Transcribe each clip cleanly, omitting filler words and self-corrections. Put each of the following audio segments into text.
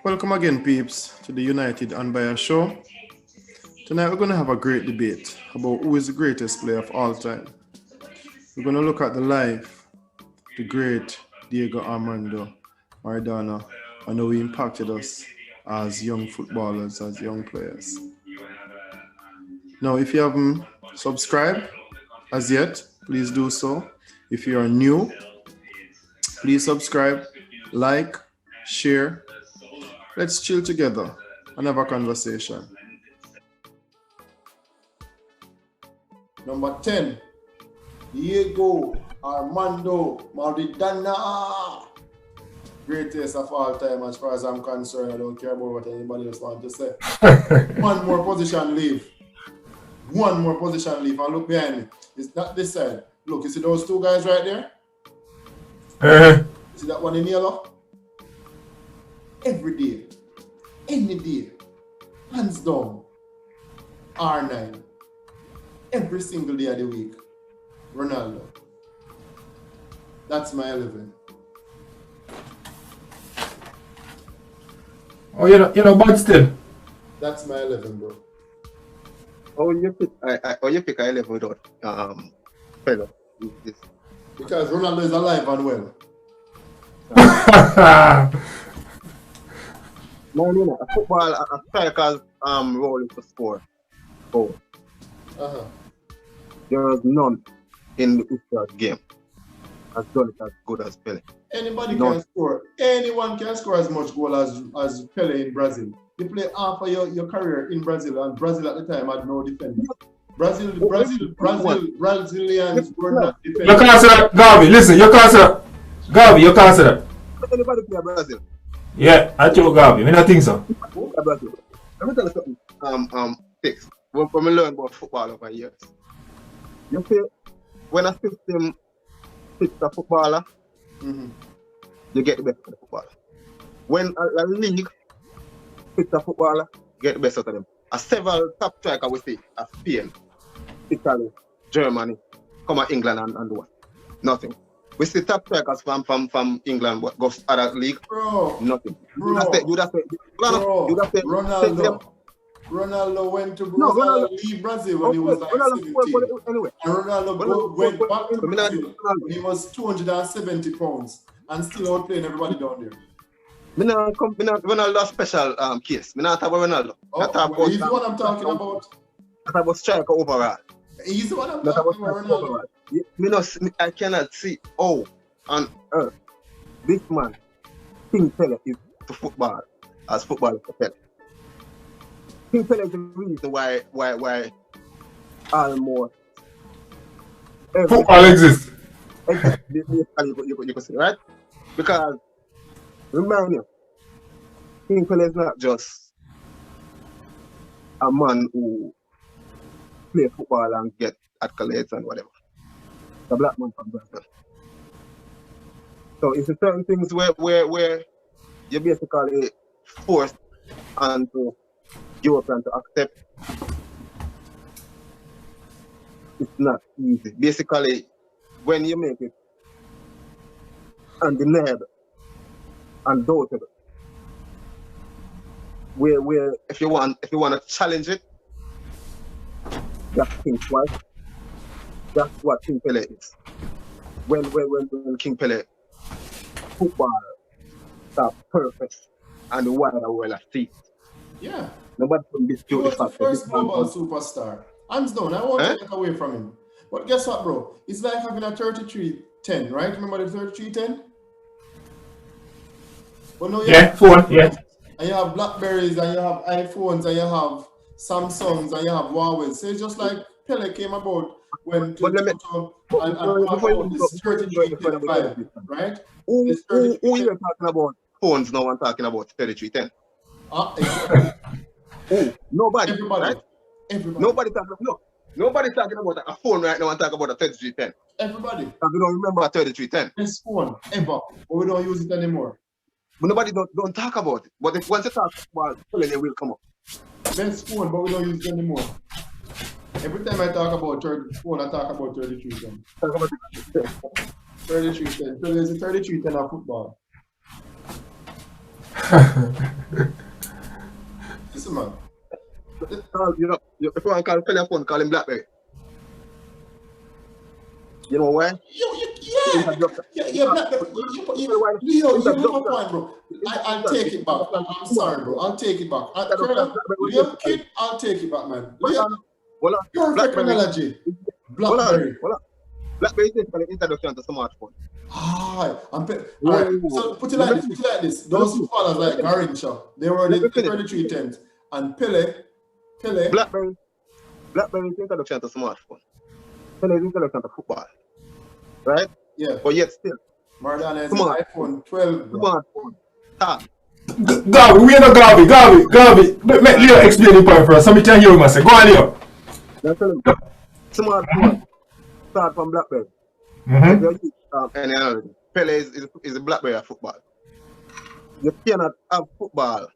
Welcome again, peeps, to the United and Bayer show. Tonight we're going to have a great debate about who is the greatest player of all time. We're going to look at the life, the great Diego Armando Maradona, and how he impacted us as young footballers, as young players. Now, if you haven't subscribed as yet, please do so. If you are new, please subscribe, like, share. Let's chill together and have a conversation. Number 10, Diego Armando Maradona. Greatest of all time, as far as I'm concerned. I don't care about what anybody else wants to say. One more position leave. One more position leave. And look behind me. It's not this side. Look, you see those two guys right there? See that one in yellow? Every day, any day, hands down, R9. Every single day of the week, Ronaldo. That's my 11. Oh, but still. That's my 11, bro. Oh, you pick 11 without Pele. Because Ronaldo is alive and well. No. A striker's role is to score goals. There is none in the history of the game has done it as good as Pele. Anybody can score. Anyone can score as much goal as Pele in Brazil. You play half of your career in Brazil, and Brazil at the time had no defender. Brazilians were not defenders. You can't say that, Garvey. Listen, you can't say that. Garvey, you can't say that. Anybody play Brazil? Yeah, I told Garvey. I don't think so. Brazil. Let me tell you something. Fix. When we learn about football over years, you see, when a system fits a footballer, you get the best of the footballer. When a league fits a footballer, you get the best out of them. Several top strikers we see are Spain, Italy, Germany, come at England and what? Nothing. We see top strikers from England, what goes other league? Bro, nothing. Ronaldo went to leave Brazil when he was like 17. Anyway. And Ronaldo went back to Brazil when he was 270 pounds and still outplaying everybody down there. Ronaldo special case. I not talk about Ronaldo. He's the one I'm talking about. I talk about striker overall. He's the one I'm talking about Ronaldo. I cannot see how on earth this man King Pele is to football as football is to Pele. King Pele is the reason why almost football exists. You can see, right? Because remind you, King Pele is not just a man who play football and get accolades and whatever. The black man from Brazil. So it's certain things where you basically forced onto European to accept. It's not easy. Basically, when you make it undeniable and doubted, where if you want to challenge it, you have to think twice. That's what King Pele is. When King Pele football start perfect and the wider world of feet. Yeah. Nobody can dispute the fact. He was the first global superstar. Hands down, I won't take it away from him. But guess what, bro? It's like having a 3310, right? Remember the 3310? But no, phone, yeah. And you have Blackberries, and you have iPhones, and you have Samsungs, and you have Huawei. So it's just like Pele came about when this 3325, right? Who you talking about phones now and talking about 3310? Exactly. Nobody. Everybody. Right? Everybody. Nobody talking about a phone right now and talking about a 3310. Everybody. Because we don't remember a 3310. Best phone ever, but we don't use it anymore. But nobody don't talk about it. But if once you talk about it, it will come up. Best phone, but we don't use it anymore. Every time I talk about phone, I talk about 3310. 3310. So there's a 3310 of football. Listen, man. You know, if you want to call Pele phone, call him Blackberry. You know why? Yeah, Black, you have a point, bro. I'll take it back. I'm sorry, bro. I'll take it back. Liam Kid, I'll take it back, man. Liam, perfect analogy. Blackberry. Blackberry is the introduction to smartphone. Alright. So put it like this. Those footballers like Garrincha, they were the 2310s. And Pele. Blackberry is the introduction to smartphone. Pele is the introduction to football. Right? Yeah. But yet still. Maradona is iPhone 12. Bro. Smartphone. Garvey, we are not Garvey. Let Leo explain the point for us. Somebody can hear him and say, go on, Leo. That's him. Smartphone. Start from Blackberry. Pele is a Blackberry of football. You cannot have football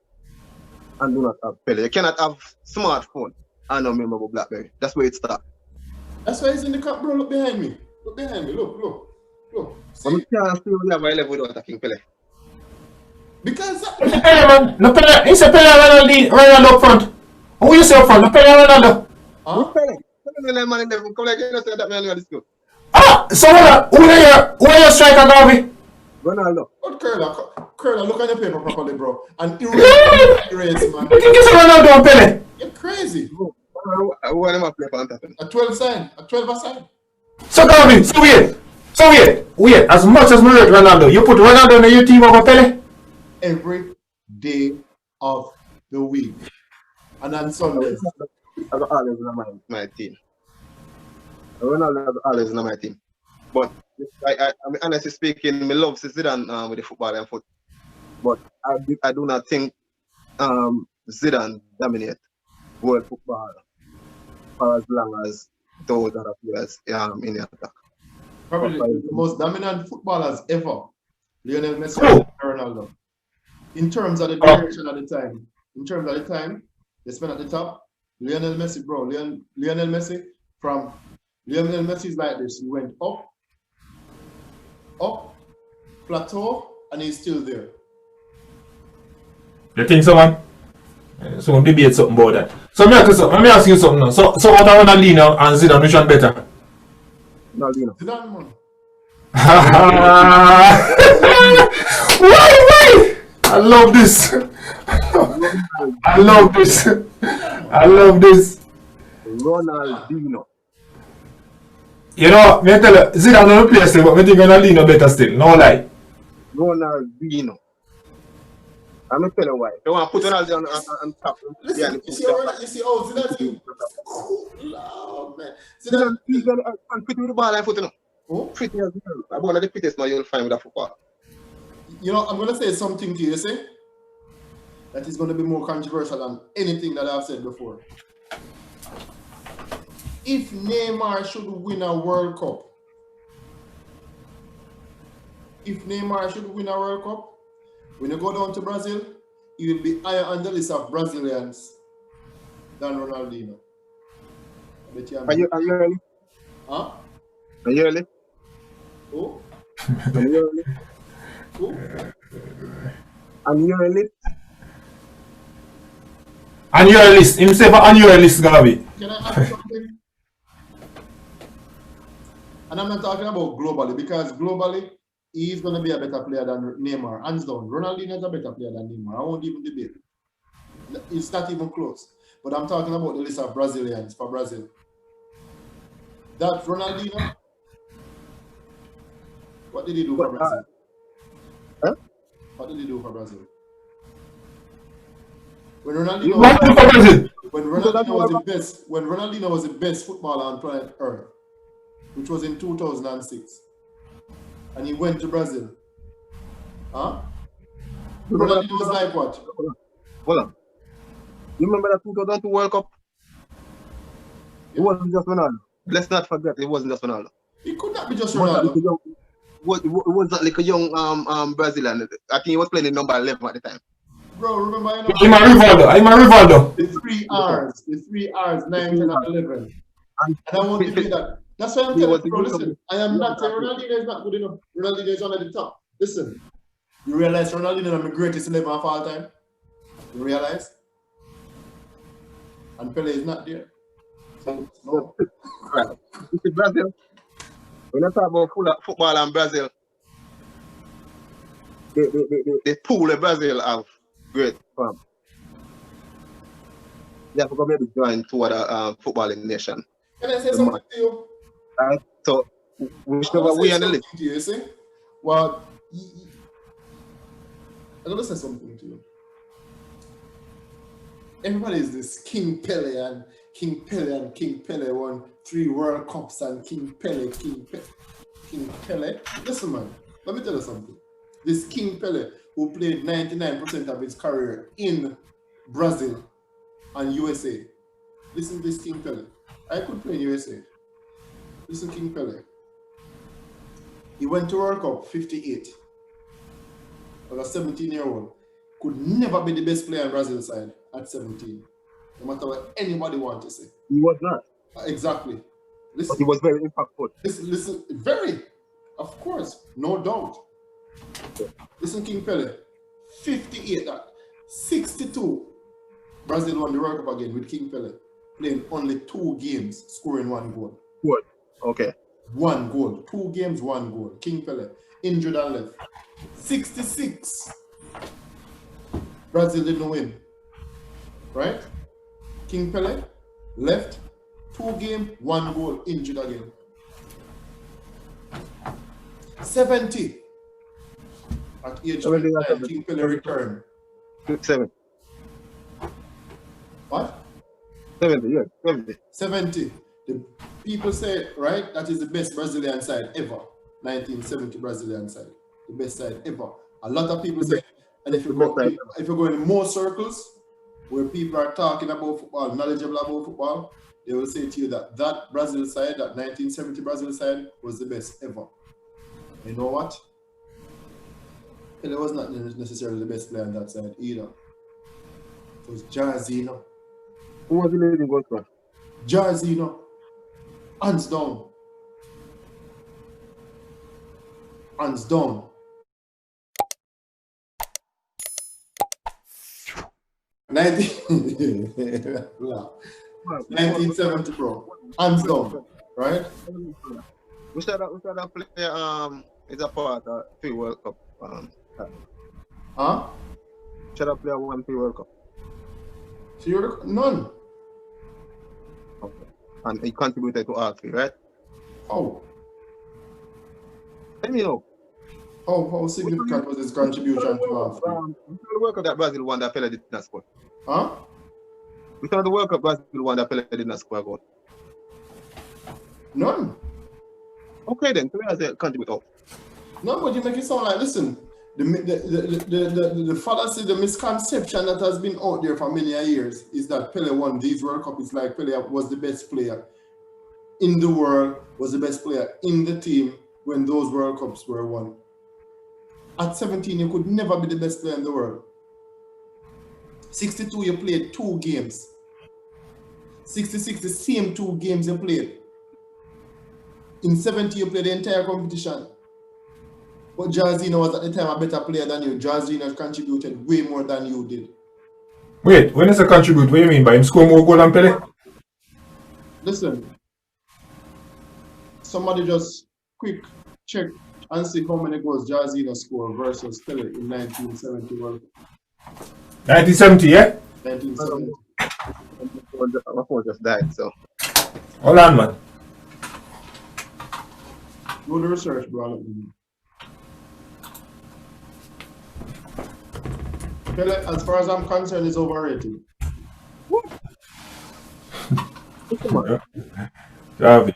and do not have Pele. You cannot have smartphone and not remember Blackberry. That's where it starts. That's why he's in the cup, bro. Look behind me. Look. See? I'm can't see we have a level without attacking Pele. Because Pele, man. No Pele. He said Pele Ronaldo up front. Who you say up front? No Pele Ronaldo. Pele. Pele man in there. Come like you know say that man in this school. So who are your striker, Garvey? Ronaldo. But Curler, look at the paper properly, bro. And erase, man. You think it's Ronaldo and Pele? You're crazy. I want him to play for Antwerp. A 12 aside. So Garvey, so wait. As much as we rate Ronaldo, you put Ronaldo in your team over Pele? Every day of the week. And on Sundays. I got always in my team. Ronaldo always in my team. But I mean, honestly speaking, I love Zidane with the football and foot. But I do not think Zidane dominate world football for as long as those other players in the attack. Probably the most dominant footballers ever, Lionel Messi and Ronaldo. In terms of the direction at the time, they spent at the top. Lionel Messi, bro. Lionel Messi is like this. He went up, plateau, and he's still there. You think so, man? So we'll debate something about that. So let me ask you something now. So out of Ronaldinho and Zidane, which one better? Ronaldinho. Zidane, man. Why? I love this. Ronaldinho. You know, me tell you, Zidane don't play still, but me think Ronaldinho better still. No lie. Ronaldinho. I'm not telling why. You want to put Ronaldo on top. Listen, you see how Zidane oh, man. Zidane is pretty with the ball and foot, you know. Oh? Pretty as well. I'm one of the prettiest man you'll find with a football. You know, I'm going to say something to you, see? That is going to be more controversial than anything that I've said before. If Neymar should win a World Cup, when you go down to Brazil, he will be higher on the list of Brazilians than Ronaldinho. Are you early? Huh? Are you early? Who? Are you early? Who? On your list? On your list. Himself on your list, Gabi. Can I ask something? And I'm not talking about globally, because globally, he's going to be a better player than Neymar. Hands down. Ronaldinho is a better player than Neymar. I won't even debate. It's not even close. But I'm talking about the list of Brazilians for Brazil. That Ronaldinho, what did he do for Brazil? Huh? What did he do for Brazil? When What Ronaldinho was the best footballer on planet Earth, which was in 2006, and he went to Brazil. Huh? Ronaldinho was like what? Hold on. You remember that 2002 World Cup? It wasn't just Ronaldo. Let's not forget, it wasn't just Ronaldo. It could not be just Ronaldo. It was not like a young Brazilian. I think he was playing in number 11 at the time. Bro, remember, I'm a Rivaldo. The 3 R's, 9, 10, and 11. And I want to do that. That's why I'm telling you, bro, listen, I am not saying Ronaldinho is not good enough. Ronaldinho is one at the top. Listen, You realize Ronaldinho is the greatest 11 of all time? You realize? And Pele is not there. So, no. Right. You see Brazil. When I talk about football and Brazil, the pool of Brazil have great fun. They have to maybe join to other footballing nation. Can I say something to you? So, whichever we on the list. You see? Well, I'm going to say something to you. Everybody is this King Pele and King Pele and King Pele won 3 World Cups and King Pele. Listen, man, let me tell you something. This King Pele, who played 99% of his career in Brazil and USA. Listen to this King Pele. I could play in USA. Listen, King Pele. He went to World Cup 58. As a 17-year-old. Could never be the best player in Brazil side at 17. No matter what anybody wants to say. He was not. Exactly. Listen, but he was very impactful. Listen, very. Of course. No doubt. Listen, King Pele. 58, 62. Brazil won the World Cup again with King Pele. Playing only 2 games, scoring 1 goal. Good. Okay. 1 goal. 2 games, 1 goal. King Pele. Injured and left. 66. Brazil didn't win. Right? King Pele left. 2 games, 1 goal. Injured again. 70. At age 29, King Pele returned. 7. What? 70, yes. 70. 70. The people say, right, that is the best Brazilian side ever. 1970 Brazilian side. The best side ever. A lot of people say, and if you go in more circles where people are talking about football, knowledgeable about football, they will say to you that that Brazil side, that 1970 Brazil side, was the best ever. You know what? Pele was not necessarily the best player on that side either. It was Jairzinho. Who was the leading goal scorer? Jairzinho. Hands down. Hands down. 1970, bro. Hands down. Right? We said that player is a part of 3 World Cup. Huh? Should that player won 3 World Cup? None. Okay. And he contributed to all 3, right? How? Let me know. How significant was his contribution to all 3? The World Cup that Brazil won that Pele did not score. Huh? We saw the World Cup Brazil won that Pele did not score a goal. None. Okay then, players they contribute out. No, but you make it sound like, listen, the fallacy, the misconception that has been out there for many years is that Pele won these World Cups. It's like Pele was the best player in the world, was the best player in the team when those World Cups were won. At 17, you could never be the best player in the world. 62, you played 2 games. 66, the same 2 games you played. In 70, you played the entire competition. But Jairzinho was at the time a better player than you. Jairzinho contributed way more than you did. Wait, when is a contribute? What do you mean by him score more goal than Pele? Listen, somebody just quick check and see how many goals Jairzinho scored versus Pele in 1970 World Cup. 1970, yeah? 1970. My phone just died, so. Hold on, man. Do the research, bro. Pele, as far as I'm concerned, is overrated. Gavi,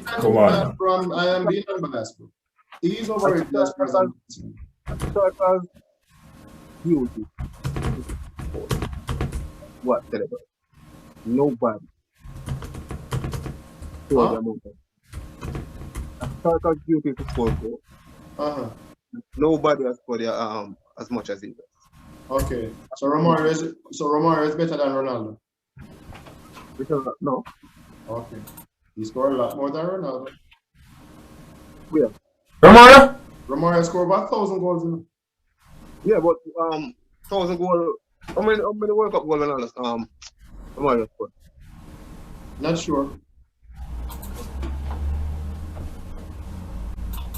come on. I am being unbiased, bro. He is overrated as far as I'm concerned. Beauty. What? Nobody. Huh? Striker's duty to score goal. Nobody has scored as much as he does. Okay. So Romario is better than Ronaldo. Because no. Okay. He scored a lot more than Ronaldo. Where? Romario? Romario scored about 1,000 goals. Yeah, but 1,000 goal. How many World Cup goal Mario scored? Not sure.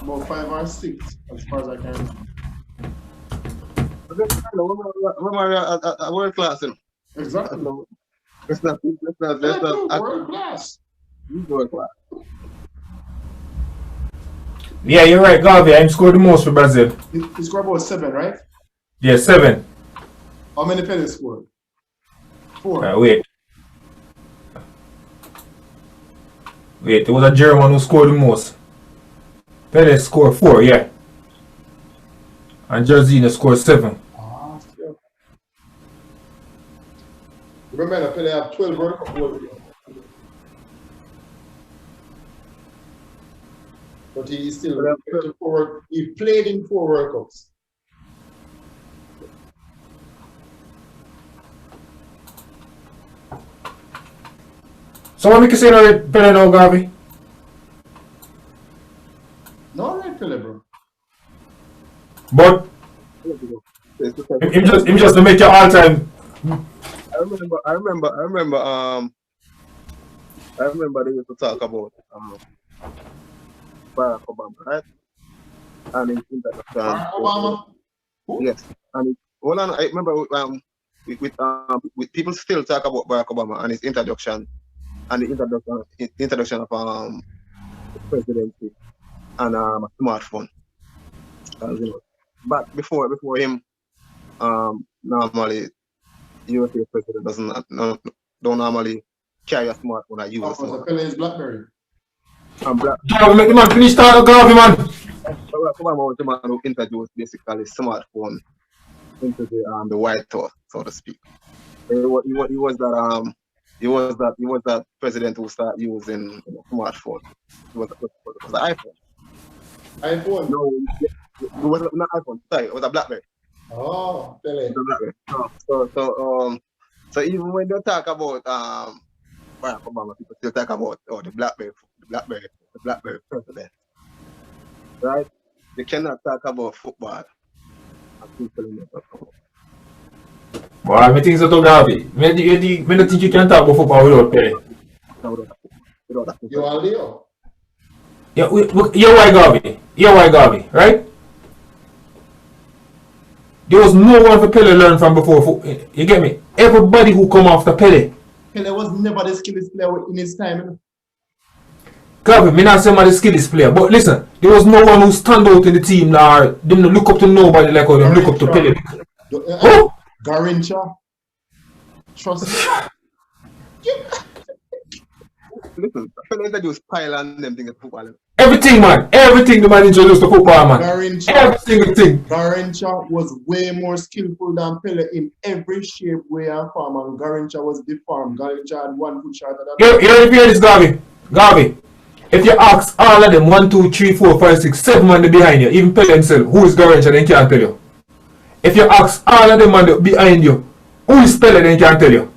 About 5 or 6, as far as I can remember. Mario a world class, you know. Exactly. No, let's not World class. he's world class. Yeah, you're right, Gavi. I'm scored the most for Brazil. He scored about 7, right? Yeah, 7. How many Pele scored? 4. Wait. Wait, it was a German who scored the most. Pele scored 4, yeah. And Jorginho scored 7. Ah, yeah. Remember that Pele had 12 World Cup goals. But he still he played in 4 World Cups. So what we can say about Pele now, Gavi? No, right, Pele, bro. But him just to make your all time. I remember they used to talk about Barack Obama, right? And his introduction. Barack Obama? Who? Yes. And I remember with people still talk about Barack Obama and his introduction and the introduction of the presidency and a smartphone. But before him, normally USA president don't normally carry a smartphone or use a smartphone. So Pele is BlackBerry. And Gavi, make the man finish talking, Gavi, man. Barack Obama was the man who introduced basically smartphone into the White House, so to speak. He was that president who started using smartphone. It was the iPhone. iPhone? No, it was not iPhone. Sorry, it was a BlackBerry. Oh, Pele. So even when they talk about Barack Obama, people still talk about the BlackBerry president, right? They cannot talk about football. Boy, I think so too, Gavi. I don't think you can talk about football without Pele. You are Leo. Yeah, you're why Gavi, right? There was no one for Pele learn from before. You get me? Everybody who come after Pele. Pele was never the skillest player in his time. You know? Gavi, me not say I'm the skillest player, but listen, there was no one who stand out in the team or didn't look up to nobody like how they look up to Pele. Who? Garrincha. Trust me. Listen, Pele introduced pile and them things at football. Everything, man. Everything the man introduced to football, man. Every single thing. Garrincha was way more skillful than Pele in every shape, way, and form. And Garrincha was deformed. Garrincha had 1 foot shorter than You hear this, Gavi? If you ask all of them 1, 2, 3, 4, 5, 6, 7 man behind you, even Pele himself, who is Garrincha, they can't tell you. If you ask all of them man behind you, who is Pele, they can't tell you.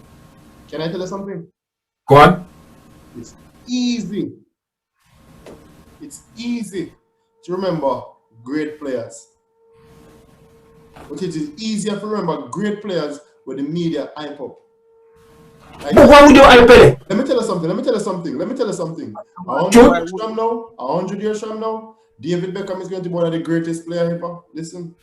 Can I tell you something? Go on. It's easy. It's easy to remember great players. But it is easier to remember great players when the media hype up. But why would you hype Pele? Let me tell you something. 100 years from now, David Beckham is going to be one of the greatest players ever. Listen.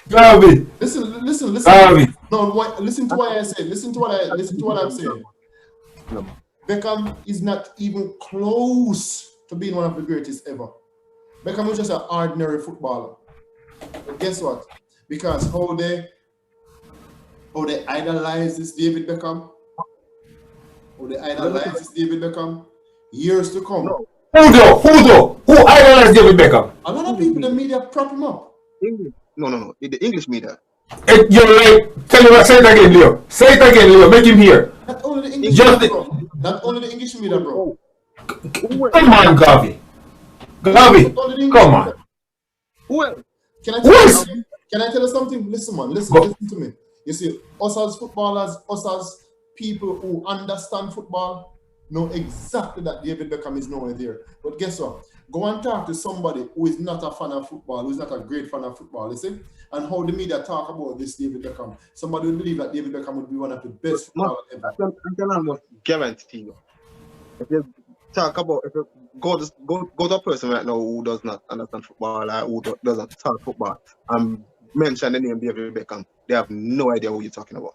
Gavi. Listen. Gavi. No, listen to what I say. Listen to what I'm saying. Beckham is not even close to being one of the greatest ever. Beckham was just an ordinary footballer. But guess what? Because how they idolize this David Beckham, years to come. No. Who idolized David Beckham? A lot of people in the media prop him up. No. The English media. You're right. Say it again, Leo. Say it again, Leo. Make him hear. Not only the English media, bro. Come on, Gavi. Come on. Well, Can I tell you something? Listen, man. Listen to me. You see, us as footballers, us as people who understand football, know exactly that David Beckham is nowhere there. But guess what? Go and talk to somebody who is not a fan of football, who is not a great fan of football, you see? And how the media talk about this David Beckham. Somebody would believe that David Beckham would be one of the best footballers ever. I can almost guarantee you. If you talk about, if you go to a person right now who does not understand football or who doesn't talk football and mention the name David Beckham, they have no idea who you're talking about.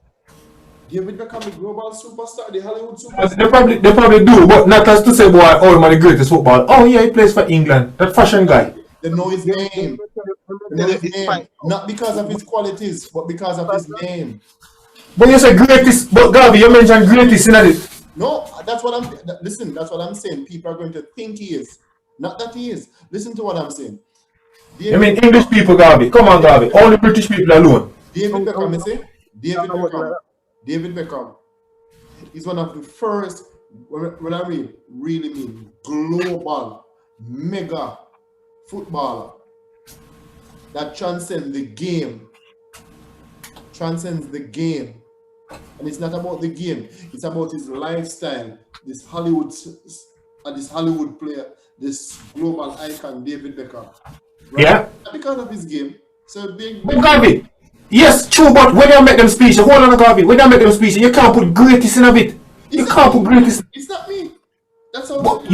David Beckham, the global superstar, the Hollywood superstar. They probably do, but not as to say, boy, oh, man, the greatest football. Oh, yeah, he plays for England. That fashion guy. They know his name. They know his name. Not because of his qualities, but because of his name. But you say greatest, but Gavi, you mentioned greatest in it. No, that's what listen, that's what I'm saying. People are going to think he is. Not that he is. Listen to what I'm saying. I mean, English people, Gavi. Come on, Gavi. Only British people alone. David Beckham, you see? David Beckham is one of the first, when I mean, really mean, global, mega footballer that transcends the game. Transcends the game. And it's not about the game, it's about his lifestyle. This Hollywood player, this global icon, David Beckham. Right? Yeah. Not because of his game. So big. But Gavi, yes, true, but when you make them speech, hold on, Gavi, when you make them speech, you can't put greatest in a bit. You can't put greatest. It's not me. That's how one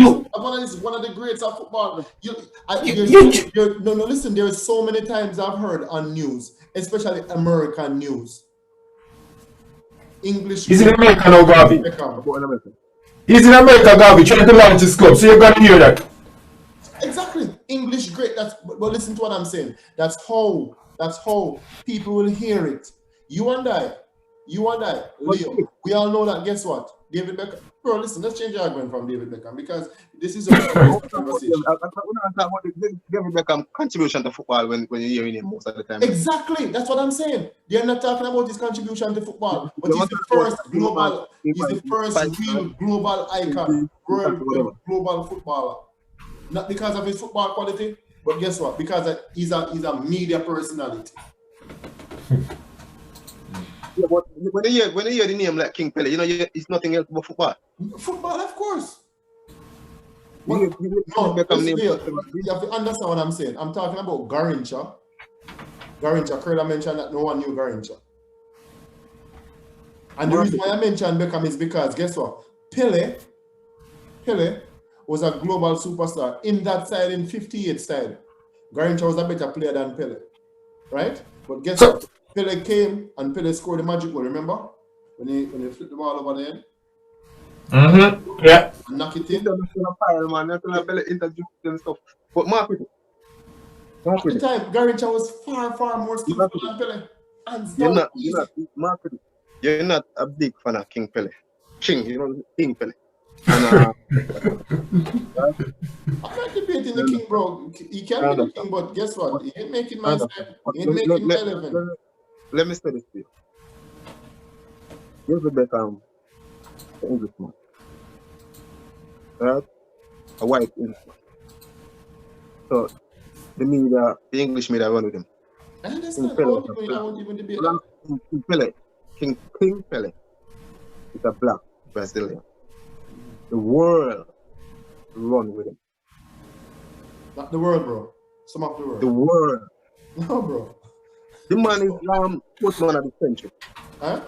of the greats of football. No, listen, there is so many times I've heard on news, especially American news. English. He's in America now, Gavi. He's in America, Gavi, trying to launch his club, so you're gonna hear that. Exactly. English great. But listen to what I'm saying. That's how people will hear it. You and I, Leo, we all know that. Guess what? David Beckham. Bro, listen, let's change the argument from David Beckham because this is a conversation. David Beckham contribution to football when you're hearing him most of the time. Exactly, that's what I'm saying. They're not talking about his contribution to football, but he's the first real global icon, world global footballer. Not because of his football quality, but guess what? Because he's a media personality. Yeah, but when you hear the name like King Pele, you know it's nothing else but football. Football, of course. But, You you have to understand what I'm saying. I'm talking about Garrincha. Curla mentioned that no one knew Garrincha. And the reason why I mentioned Beckham is because guess what? Pele was a global superstar in that side, in 58 side. Garrincha was a better player than Pele. Right? But guess what? Pele came and Pele scored the magic goal, remember? When he flipped the ball over the end? Mm-hmm. Yeah. And knock it in. But mark with it. At the time, Garrincha was far more skillful than Pele. You're not a big fan of King Pele. King Pele. And, I'm not debating the king, bro. He can be the king, but guess what? He ain't making my step. He ain't making my 11. Let me say this to you. David Beckham, an Englishman. Right? A white Englishman. So, the English media run with him. I understand. I won't even debate that. King Pele is a black Brazilian. The world run with him. Not the world, bro. Some of the world. The world. No, bro. The man is sportsman of the century. Huh?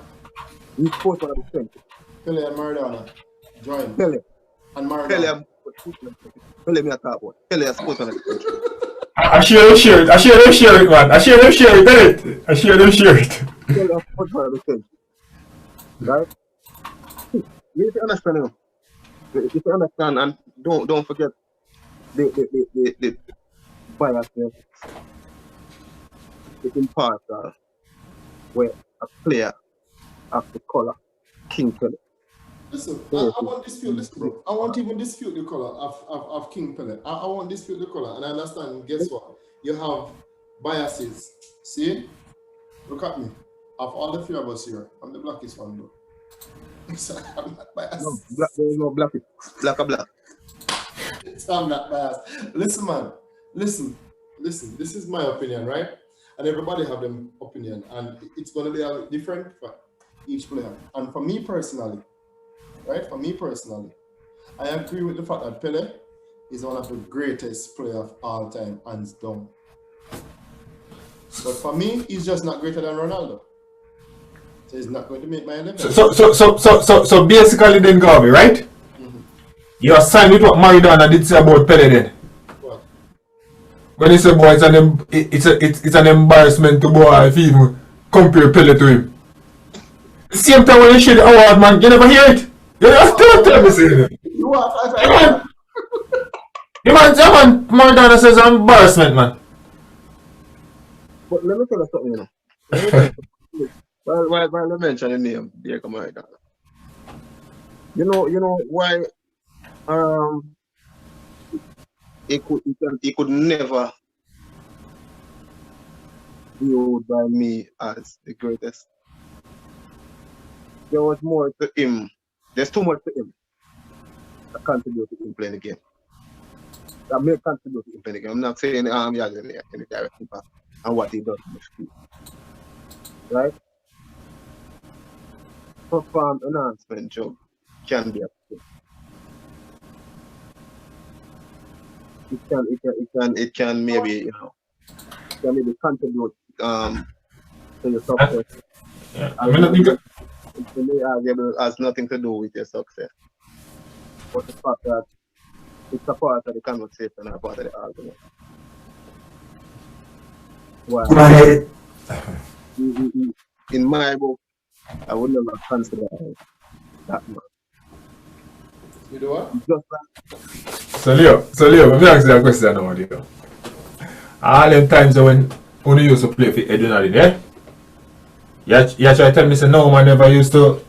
He's sportsman of the century. Pele and Maradona. Join. Pele. And Maradona. Pele me a talk about. Pele is sportsman of the century. I share them share it, man. I share them share it. Pele is sportsman of the century. Right? You need to understand him. If you understand and don't forget the biasness, the impact where a player of the color King Pele. Listen, I won't dispute this, bro. I won't even dispute the color of King Pele. I won't dispute the color, and I understand. Guess what? You have biases. See? Look at me. Of all the three of us here, I'm the blackest one, bro. So I'm not biased. No, there is no black. Black or black. So I'm not biased. Listen, man. Listen. This is my opinion, right? And everybody have their opinion, and it's going to be different for each player. And for me personally, right? I agree with the fact that Pele is one of the greatest players of all time, hands down. But for me, he's just not greater than Ronaldo. So he's not going to make my 11. So basically then, Garvey, right? You are signed with what Maradona did say about Pele then. What? When he said, boy, it's an embarrassment to boy if you even compare Pele to him. The same time when you share the award, man, you never hear it. You just tell me saying it. You are. The man, Maradona says an embarrassment, man. But let me tell you something, you know. While I mention the name, Diego Maradona. You know why he could never be viewed by me as the greatest. There was more to him. There's too much to him that contribute to him playing the game. That may contribute to him playing the game. I'm not saying he has any direct impact on what he does in the field. Right? Perform enhancement job can be a thing. It can maybe, you know, can maybe contribute to your success. Yeah. I mean, I think it has nothing to do with your success. But the fact that it's a part of the conversation and a part of the argument. Well, in my book, I would never consider that much. You know what? Just like So Leo, let me ask you a question now, Leo. All them times when you used to play for Edwin, eh? You try to tell me, say, no, man never used to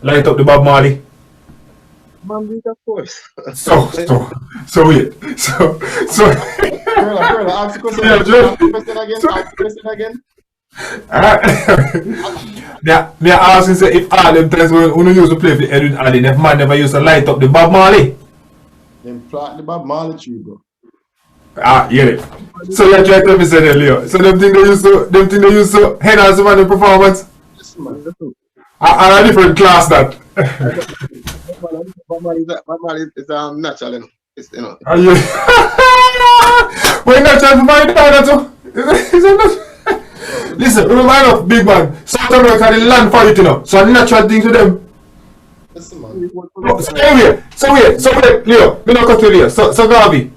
light up the Bob Marley. man, of course. So wait. So Perla, ask the question Yeah, again. Ask the question again. Me ask you, say, if all them times when you used to play for Edwin Allen, if man never used to light up the Bob Marley. Them plant the Bob Marley tree, bro. Hear it. So you try to tell me, say that, Leo. So them thing they used to enhance the man performance. Listen, man. A different class that. Bob Marley is natural, you know. It's, you know. Are you? We're not trying to find that too. Listen, remember, big man. South America, they land for it, you know. So a natural thing to them. Listen, man. So wait, Leo. Me not cut to Leo. So Garvey.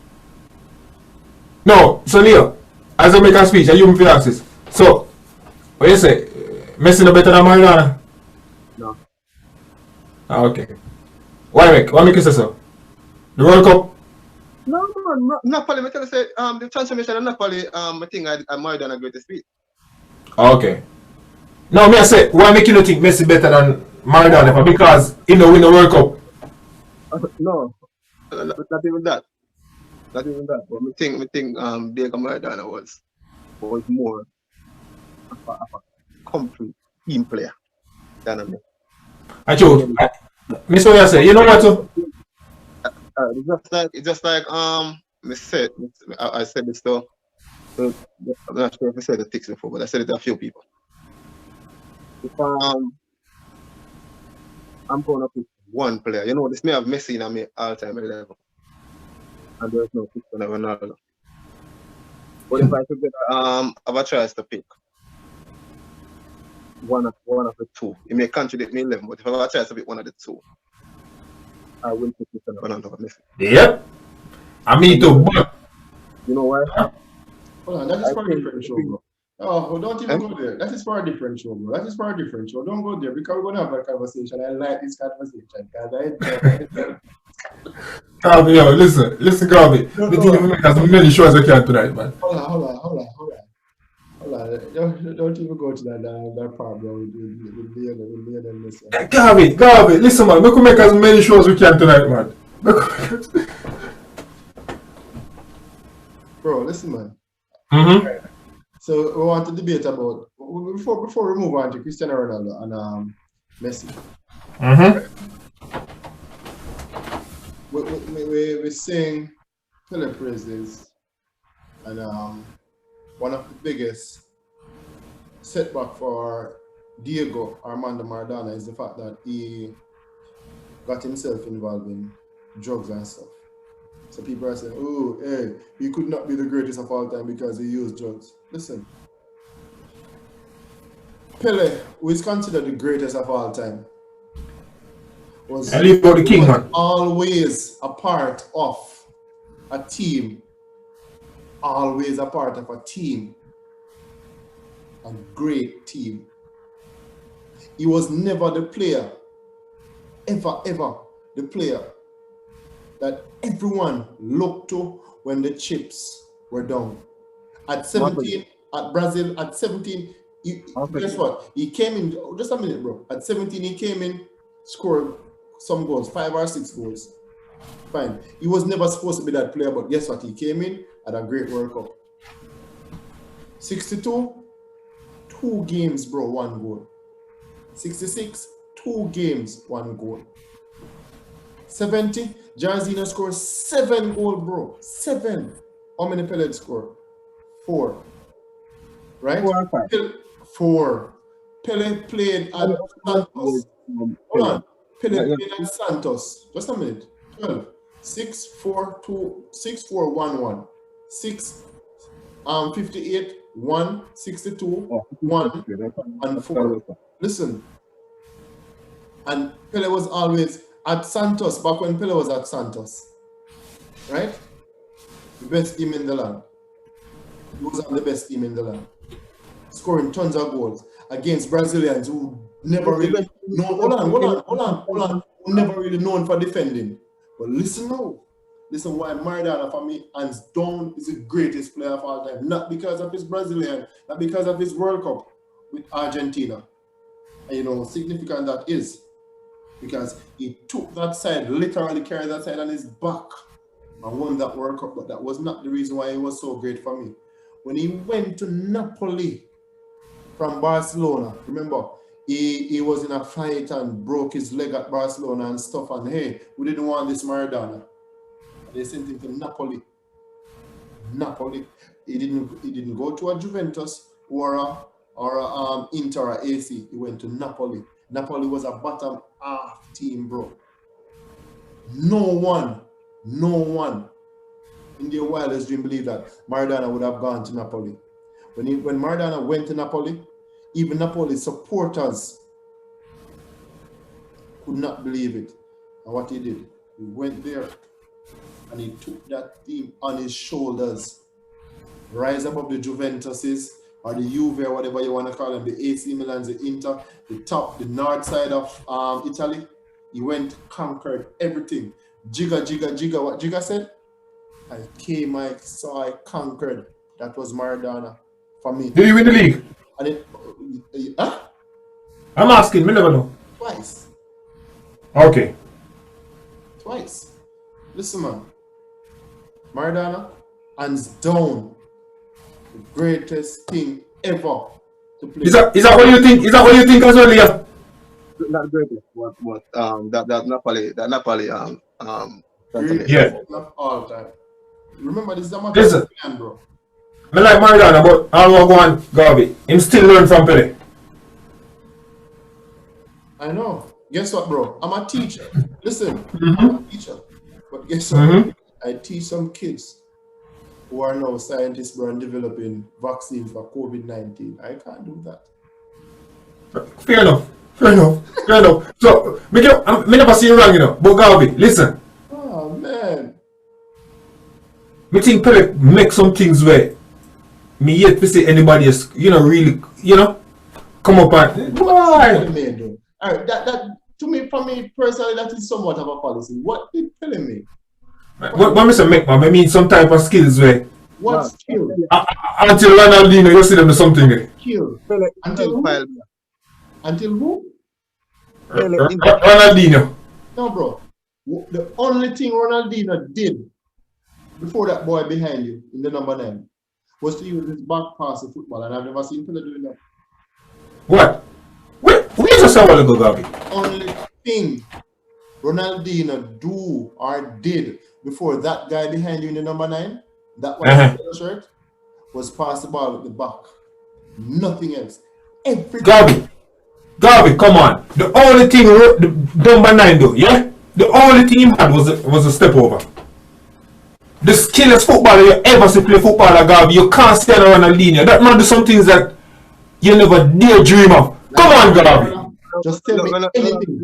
No, so Leo, as I make a speech, I you feel access. So, what you say? Messi no better than Maradona? No. Okay. Why make you say so? The World Cup? No, Napoli, I tell you, say, the transformation of Napoli, I think I Maradona greatest speed. Okay. No, me I say, why make you not think Messi better than Maradona? Because he no win the World Cup. No, not even that. Not even that. But I think Diego Maradona was more of a complete team player than a Messi. Actually, Miss what you say, you know what to? It's just like I said this to I'm not sure if I said it before, but I said it to a few people. If I'm going up with one player, you know, this may have Messi in my all-time 11, and there's no Cristiano Ronaldo. But if I could get have a choice to pick one of the two, it may contradict me 11, but if I have a choice to pick one of the two, I will pick Cristiano Ronaldo over Messi. Yep. I mean too, but you know why? Hold on, that is for a different show, bro. Oh, don't even go there. That is for a different show, bro. That is for a different show. Don't go there because we're gonna have a conversation. I like this conversation because Garvey, yo, listen, Garvey. The thing is, make as many shows as I can tonight, man. Hold on. Don't even go to that part, bro. With Leon and listen. Garvey, listen, man. We can make as many shows as we can tonight, man. Bro, listen, man. Mm-hmm. So we want to debate about before we move on to Cristiano Ronaldo and Messi. Mm-hmm. We sing Pele praises, and one of the biggest setback for Diego Armando Maradona is the fact that he got himself involved in drugs and stuff. So people are saying, oh, hey, he could not be the greatest of all time because he used drugs. Listen, Pele, who is considered the greatest of all time, was And leave out the king, man. always a part of a team. Always a part of a team. A great team. He was never the player, ever the player that everyone looked to when the chips were down. At 17, at Brazil, at 17, guess what? He came in, just a minute, bro. At 17, he came in, scored some goals, 5 or 6 goals. Fine. He was never supposed to be that player, but guess what? He came in at a great World Cup. 62, 2 games, bro, 1 goal. 66, 2 games, 1 goal. 70, Jairzinho scored 7 goals, bro. 7. How many Pele scored? 4. Right? 4 and 5. 4. Pele played at Santos. Hold on. Pele played at Santos. Just a minute. 12. 6, 4, 2, 6, 4, 1, 1. 6, 58, 1, 62, 1, and 4. Listen. And Pele was always at Santos, back when Pele was at Santos. Right? The best team in the land. He was on the best team in the land. Scoring tons of goals against Brazilians who never really hold on, who never really known for defending. But listen now. Listen why Maradona for me, hands down, is the greatest player of all time. Not because of his Brazilian, not because of his World Cup with Argentina. And you know how significant that is. Because he took that side, literally carried that side on his back and won that World Cup. But that was not the reason why he was so great for me. When he went to Napoli from Barcelona, remember, he was in a fight and broke his leg at Barcelona and stuff, and hey, we didn't want this Maradona. They sent him to Napoli. He didn't go to a Juventus or a Inter or AC. He went to Napoli. Napoli was a bottom half team, bro. No one in their wildest dream believed that Maradona would have gone to Napoli. When Maradona went to Napoli, even Napoli's supporters could not believe it. And what he did, he went there and he took that team on his shoulders. Rise above the Juventuses or the Juve or whatever you want to call them, the AC Milans, the Inter, the north side of Italy. He went, conquered everything. Jigga, what Jigga said? I came, I saw, I conquered. That was Maradona for me. Did he win the league? And huh? I'm asking, me never know. Twice. Okay. Twice. Listen, man. Maradona, hands down, the greatest thing ever to play. Is that what you think? Is that what you think as well, yeah? Not greatest, but that Napoli greatest of all time. Remember, this is a matter Listen. of plan, bro. I like Maradona, but I don't want to go on, Garvey. Him still learn from Pele. I know. Guess what, bro? I'm a teacher. Listen, I'm a teacher. But guess what? I teach some kids who are now scientists, bro, and developing vaccines for COVID-19. I can't do that. Fair enough. So, me never see you wrong, you know. But Garvey, listen. Oh, man. Me think Pele make some things where me yet to see anybody else, really, come up and why? Alright, that to me, for me personally, that is somewhat of a policy. What did Pele make? What Mr. make, man? I mean some type of skills where What skill? until Ronaldinho, you see them do something there. Skill. Pele, Until who? Until who? Ronaldinho. No, bro. The only thing Ronaldinho did before that boy behind you in the number 9 was to use his back pass in football, and I've never seen Pele doing that. What? We just saw a while ago, Garvey. Only thing Ronaldinho do or did before that guy behind you in the number 9, that white shirt, was pass the ball with the back. Nothing else. Garvey, come on. The only thing the number 9 though, yeah? The only thing he had was a step over. the skillest footballer you ever see play football, Garvey. You can't stand around Ronaldinho. That man do some things that you never dare dream of. Come on, Garvey. Just tell me anything.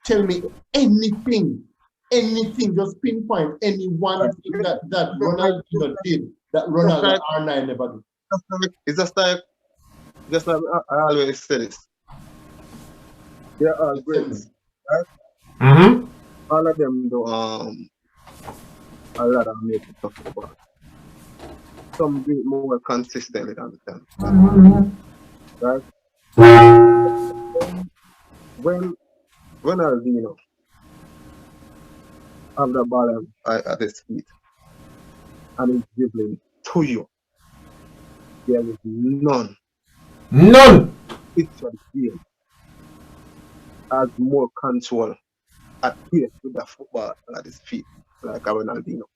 Tell me anything. Anything. Just pinpoint any one thing that Ronaldinho did that Ronaldo R9 never did. It's just like I always say this. They're all great, right? Mm-hmm. All of them do a lot of making stuff about. Some do it more consistently than them. Right? When Ronaldinho have the ball at his feet and he's dribbling to you, there is none picture the game has more control at pace with the football at his feet like a Ronaldinho.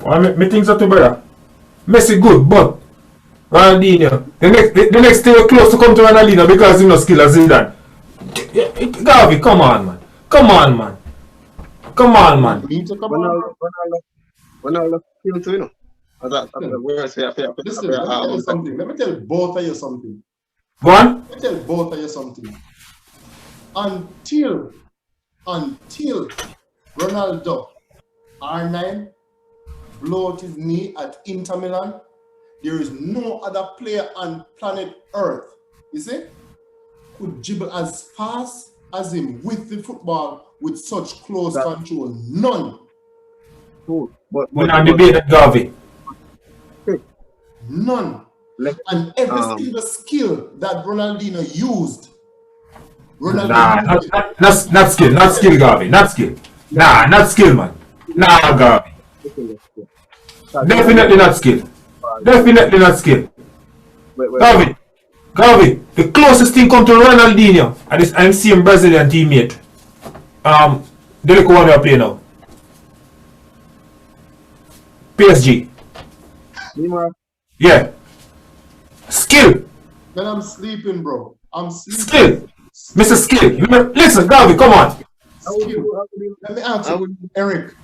Well, me think so too, brother. Messi good, but Ronaldinho, the next thing you're close to come to Ronaldinho because he's no skill as Zidane. Garvey, come on, man. Come on, man. Come on, man. Ronaldo skill too, you know. Listen, let me tell both of you something. Go on. Let me tell both of you something. Until Ronaldo R9 blow out his knee at Inter Milan, there is no other player on planet Earth, you see, could dribble as fast as him with the football with such close control. None. We're not debating Garvey. None. And every single skill that Ronaldinho used. Not skill, Garvey. Not skill. Nah, not skill, man. Nah, Garvey. Definitely not skill. Definitely not skill. Garvey, the closest thing come to Ronaldinho and this I'm seeing Brazilian teammate. The little one we are playing now. PSG. Yeah. Skill. Then I'm sleeping, bro. I'm sleeping. Skill. Mr. Skill. Listen, Garvey, come on. Skill. Let me answer Eric.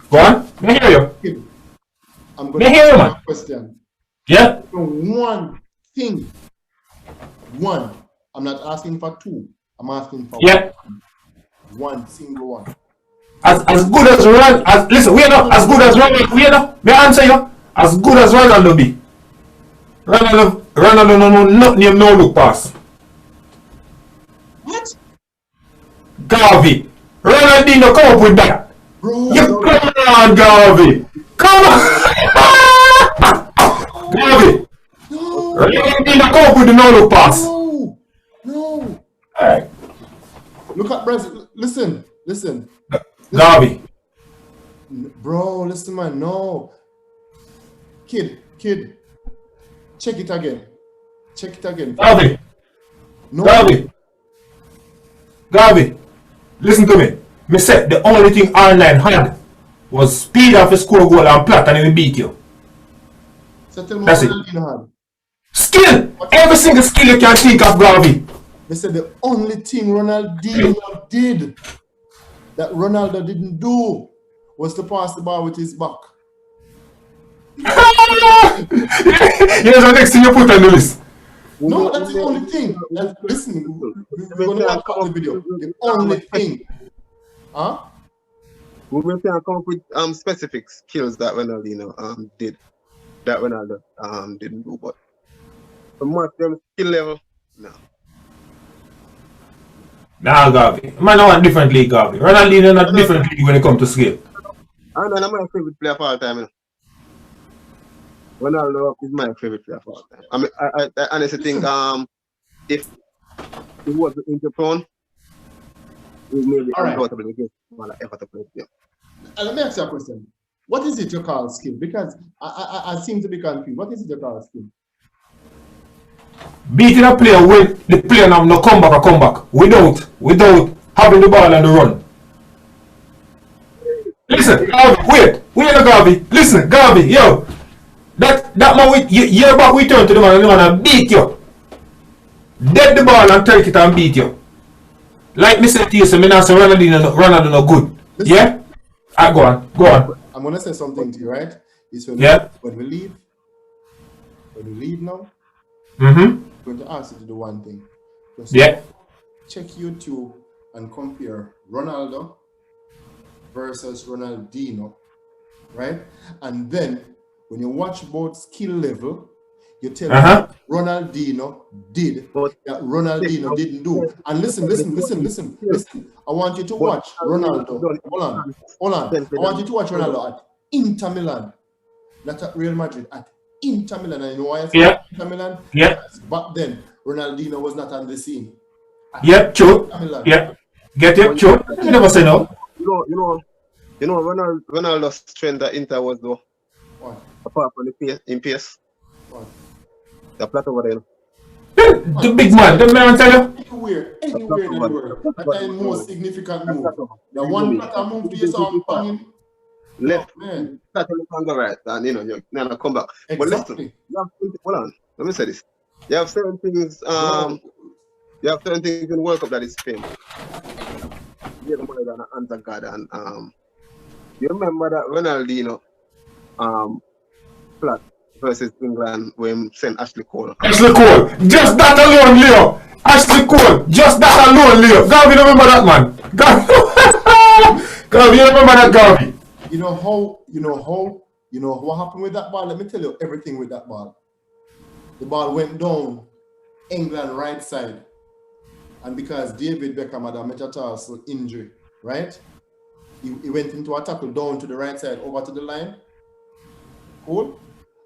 Go on. Let me hear you. I'm going to hear you, ask man. a question. Yeah? One thing. One. I'm not asking for two. I'm asking for one single one. As good as Ronaldo, listen, we are not as good as Ronaldo. We are not. May I answer you? As good as Ronaldo be. Ronaldo no look pass. What? Garvey. Ronaldinho come up with that. Bro. Come on, Garvey. Come on. Garvey. No. Ronaldinho come up with the no look pass. No. Alright. Look at Brazil. Listen. Garvey. Bro, listen, man. No. Kid. Check it again. Garvey. No. Garvey. Listen to me. Me said the only thing R9 had was speed off a score goal and plat and he will beat you. So tell me That's what it. Ronaldinho had. Skill! Every single skill you can think of, Garvey. They said the only thing Ronaldinho did that Ronaldo didn't do was to pass the ball with his back. Here's the next thing you put on the list. No, that's the only thing. Listen, we're going to watch the video. The only thing. Huh? We will come up with specific skills that Ronaldinho did that Ronaldo didn't do, but from what skill level, no. Nah, Garvey. Man, I want different league, Garvey. Ronaldinho not different league when it comes to skill. I'm my favorite player of all time. You know? Ronaldo is my favorite player of all time. I mean, I honestly think if he was injury prone, he may be undoubtedly against one ever to play the game. Let me ask you a question. What is it you call skill? Because I seem to be confused. What is it you call skill? Beating a player when the player now no come back without having the ball and the run. Listen, Garvey, wait, Garvey. Listen, Garvey, yo. That man, year back we turn to the man and the man and beat you. Dead the ball and take it and beat you. Like me said to you, so me not say Ronaldo no good. Listen. Yeah? Go on. Go on. I'm gonna say something to you, right? It's Yeah. when we leave now, Mm-hmm. I'm going to ask you to do one thing. Just Yeah. check YouTube and compare Ronaldo versus Ronaldinho, right? And then when you watch both skill level, you tell me Uh-huh. Ronaldinho did But that Ronaldinho didn't do. And listen. I want you to watch Ronaldo. Hold on. I want you to watch Ronaldo at Inter Milan, not at Real Madrid, at Inter Milan. And you know why I say Yeah. Inter Milan? Yeah. Because back then, Ronaldinho was not on the scene. Yeah, true. Inter Milan. Yeah. Get it? True. You never say no. Ronaldo's strength at Inter was though, What? apart from the pace, in pace, What? the flat over there. The big man, the man tell you. Anywhere in the world. That's the most significant move. The one that I move to you, so I'm banging. Left, Man. start to go right, and you're gonna come back. But listen, Exactly. hold on, let me say this. You have certain things, you have certain things in the World Cup that is famous. You have more than an answer God, and you remember that Ronaldinho, flat versus England when sent Ashley Cole. Ashley Cole. Just that alone, Leo. Ashley Cole. Just that alone, Leo. Garvey, you remember that, man? Garvey, you remember that, Garvey? You know what happened with that ball? Let me tell you everything with that ball. The ball went down England right side. And because David Beckham had a metatarsal injury, right? He went into a tackle down to the right side over to the line. Cool.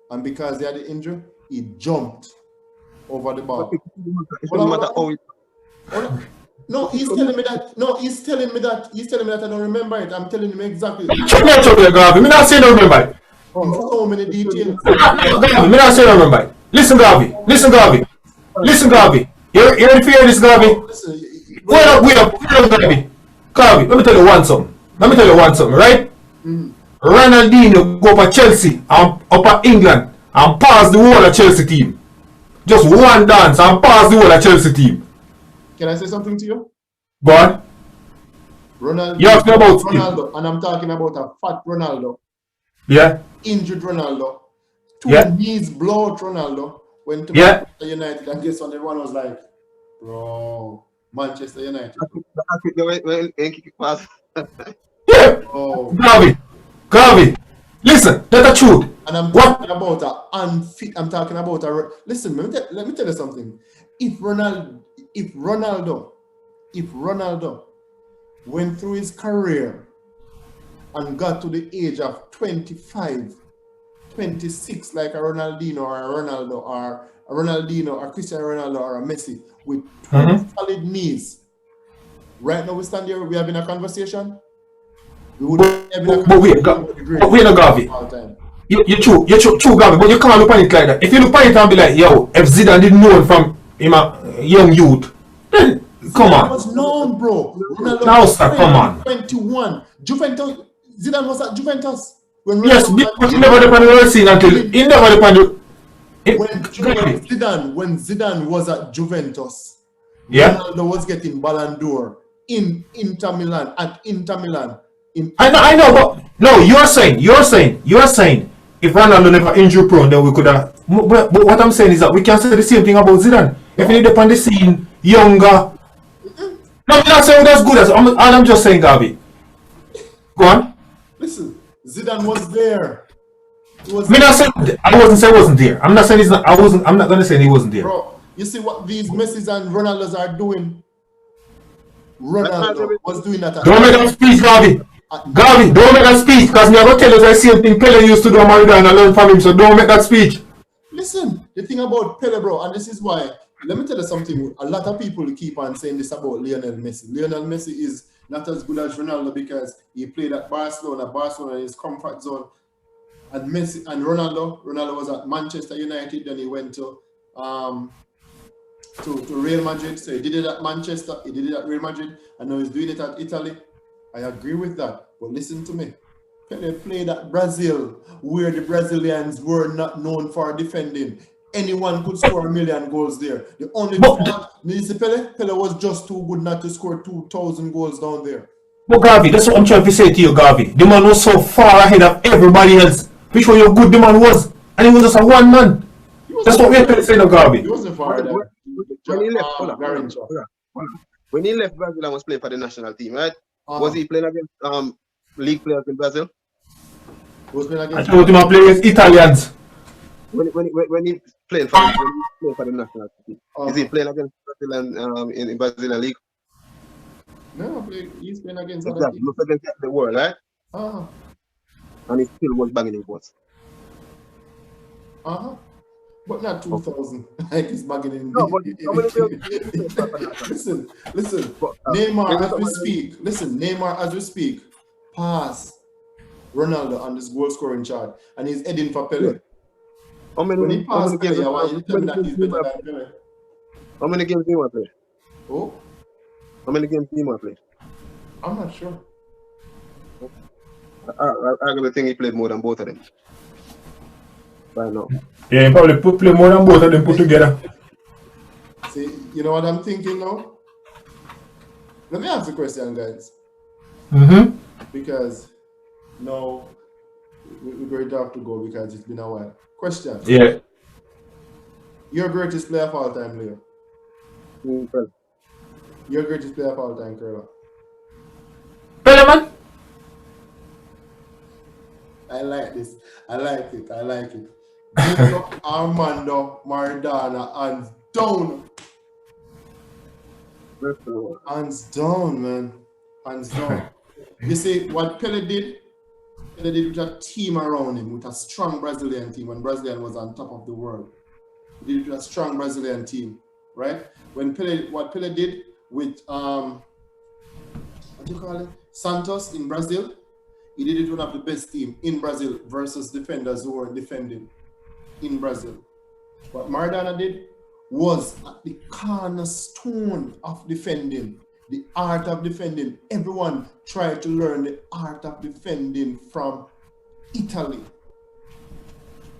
And because he had the injury, he jumped over the ball. No, he's telling me that. No, he's telling me that I don't remember it. I'm telling him exactly. Check me out there, Garvey. Me not say no remember it. So many details. Garvey, me not say no remember it. Listen, Garvey. You ready to hear this, Garvey? Listen, Wait up, Garvey. Garvey, let me tell you one something, right? Ronaldinho go up at Chelsea and up at England and pass the whole of Chelsea team. Just one dance and pass the whole of Chelsea team. Can I say something to you? Go on. Ronaldo. You asked me about Ronaldo, and I'm talking about a fat Ronaldo. Yeah. Injured Ronaldo. Two Yeah. knees blow out Ronaldo. Went to Yeah. Manchester United, and guess what? Everyone was like, bro, Manchester United. Yeah. Oh. Garvey. Listen, that's the truth. And I'm talking about a unfit. I'm talking about a. Listen, let me tell you something. If Ronaldo went through his career and got to the age of 25, 26, like a Ronaldinho or a Ronaldo or a Ronaldinho or Cristiano Ronaldo or a Messi with two solid knees, right now we stand here, we having a conversation. We would have having a conversation. But wait, no, Garvey. You're true, Garvey, but you can't look at it like that. If you look at it and be like, yo, if Zidane didn't know him from him a young youth, then come on. Zidane was known, bro. Ronaldo Now, sir, come on. 21. Zidane was at Juventus. When Yes, but he never depended on the scene until he never depended. When Zidane was at Juventus, Yeah. Ronaldo was getting Ballon d'Or in Inter Milan. I know, but no, you're saying if Ronaldo never injury prone, then we could have. But what I'm saying is that we can say the same thing about Zidane. If he did on the scene younger, no, I'm not saying that's good as. I'm just saying, Garvey. Go on. Listen, Zidane was there. I wasn't saying he wasn't there. I'm not saying he's not. I'm not gonna say he wasn't there. Bro, you see what these Messis and Ronaldos are doing? Ronaldo was doing that. Don't make that speech, Garvey. Garvey, don't make that speech because I'm going to tell you the same thing Pele used to do on Maradona and I learned from him, so don't make that speech. Listen, the thing about Pele, bro, and this is why, let me tell you something, a lot of people keep on saying this about Lionel Messi. Lionel Messi is not as good as Ronaldo because he played at Barcelona in his comfort zone. And Messi and Ronaldo was at Manchester United, then he went to Real Madrid. So he did it at Manchester, he did it at Real Madrid, and now he's doing it at Italy. I agree with that, but listen to me. Pele played at Brazil, where the Brazilians were not known for defending. Anyone could score 1 million goals there. The only fault, Pele was just too good not to score 2,000 goals down there. But Garvey, that's what I'm trying to say to you, Garvey. The man was so far ahead of everybody else. Which one how good the man was. And he was just a one man. That's what we're trying to say now, Garvey. He wasn't far ahead. When he left, hold on. When he left Brazil and was playing for the national team, right? Was he playing against league players in Brazil? He was playing against. I told him I play against Italians. When he playing for the national team, is he playing against Brazil and in Brazilian league? No, he's playing against exactly. Look against the world, right? And he still was banging in goals. But not 2000. Like he's banging in. No, but listen. Neymar as we speak. Listen, Neymar as we speak. Pass Ronaldo on this goal scoring chart, and he's heading for Pele. When he passed Pele, I want you to tell me that he's better than Pele. How many games do you want to play? Oh? How many games do you want to play? I'm not sure. I really think he played more than both of them. Right now. Yeah, he probably play more than both of them put together. See, you know what I'm thinking now? Let me ask the question, guys. Because now we're going to have to go because it's been a while. Question. Yeah. Your greatest player of all time, Leo? Your greatest player of all time, Curler? Pele, man. I like this. I like it. Diego Armando Maradona, hands down. Hands down, man. Hands down. You see, what Pele did with a team around him, with a strong Brazilian team, when Brazilian was on top of the world. He did it with a strong Brazilian team, right? What Pele did with, what do you call it? Santos in Brazil, he did it one of the best team in Brazil versus defenders who were defending in Brazil. What Maradona did was at the cornerstone of defending, the art of defending. Everyone tried to learn the art of defending from Italy.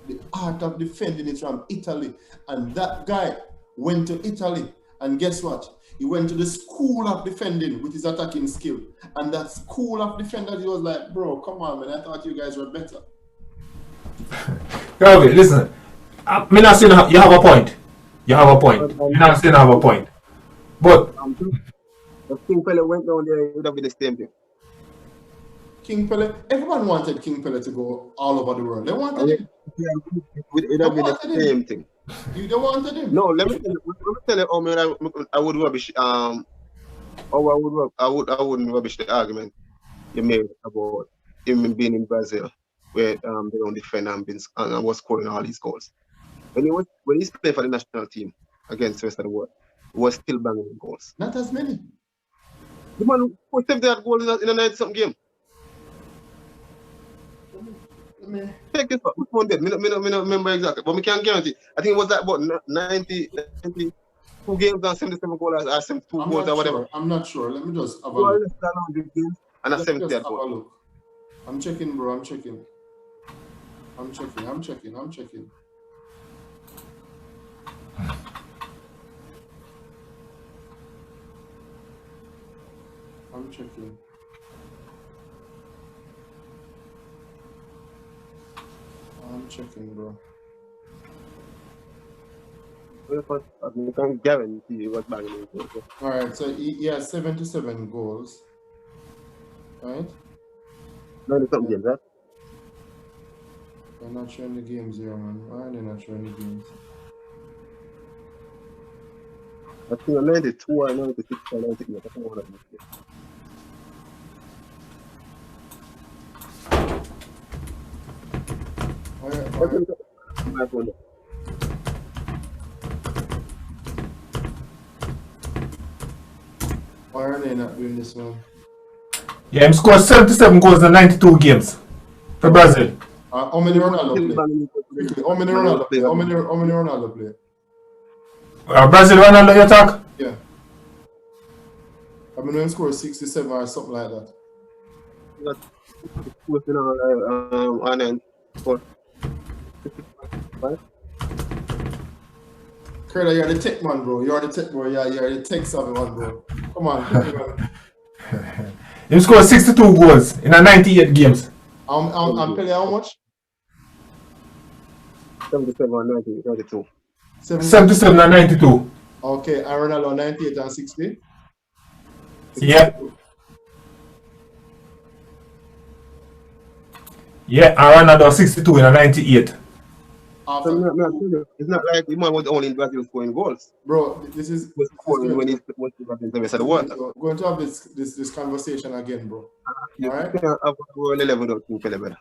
The art of defending is from Italy. And that guy went to Italy, and guess what? He went to the school of defending with his attacking skill. And that school of defenders, he was like, bro, come on, man, I thought you guys were better. Garvey, listen. I'm not saying you have a point. You have a point. I'm not saying I have a point. But if King Pele went down there, it would have been the same thing. King Pele, everyone wanted King Pele to go all over the world. They wanted him. It would have been the same thing. You don't wanted him. No, let me tell you, oh man, I would rubbish. I wouldn't rubbish the argument you made about him being in Brazil, where they don't defend and was scoring all these goals. When he's playing for the national team against the rest of the world, he was still banging goals. Not as many. The man put 70 goals in a 90-something game. Take this up. Which one did? I don't remember exactly, but we can't guarantee. I think it was like about 92 games and 77 goals or 72 goals or whatever. I'm not sure. Let me just have a look. And a 70 goal. I'm checking, bro. I'm checking. I'm checking, bro. I can guarantee he was banging goals. Alright, so he has 77 goals. Right? 90-something games, right? They're not showing the games here, man. Why are they not showing the games? I think 92 or 96 or 98. I think one of them. Why are they not doing this one? yeah, he scored 77 goals in 92 games for Brazil. How many Ronaldo play? How many Ronaldo play? Brazil Ronaldo, you talk? Yeah. I mean, when he scored 67 or something like that. Curly, you're the tech man, bro. You're the tech, bro. Yeah, you're the tech savvy one, bro. Come on, man. He scored 62 goals in a 98 games. And Pele how much? 77 and 90, 92. 77 and 92. Okay, and Ronaldo 98 and 60. Yeah. Yeah, and Ronaldo 62 in a 98. After, It's not like the man was only in Brazil scoring goals. bro, this is He was scoring when he was in the rest of the world. going to have this conversation again, bro. You Alright? can't have a world 11 without King Pele, brother.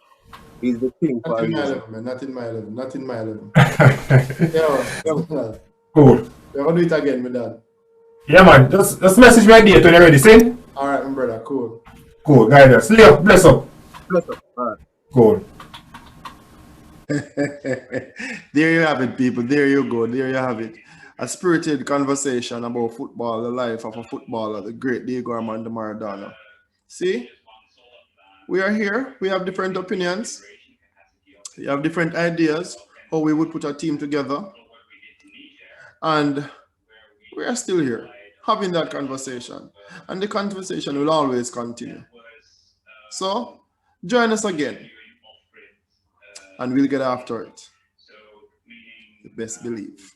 He's the king for Not a in my reason. 11, man. Not in my 11. Not in my 11. Yeah, Cool. we're gonna do it again, my dad. Yeah, man. Just message my date when you're ready. See? Alright, my brother. Cool. Cool. Guide us. Leo, bless up. Bless up. All right. Cool. There you have it, people. There you go. There you have it. A spirited conversation about football, the life of a footballer, the great Diego Armando Maradona. See? We are here. We have different opinions. We have different ideas how we would put a team together. And we are still here having that conversation. And the conversation will always continue. So, join us again. And we'll get after it. The best believe.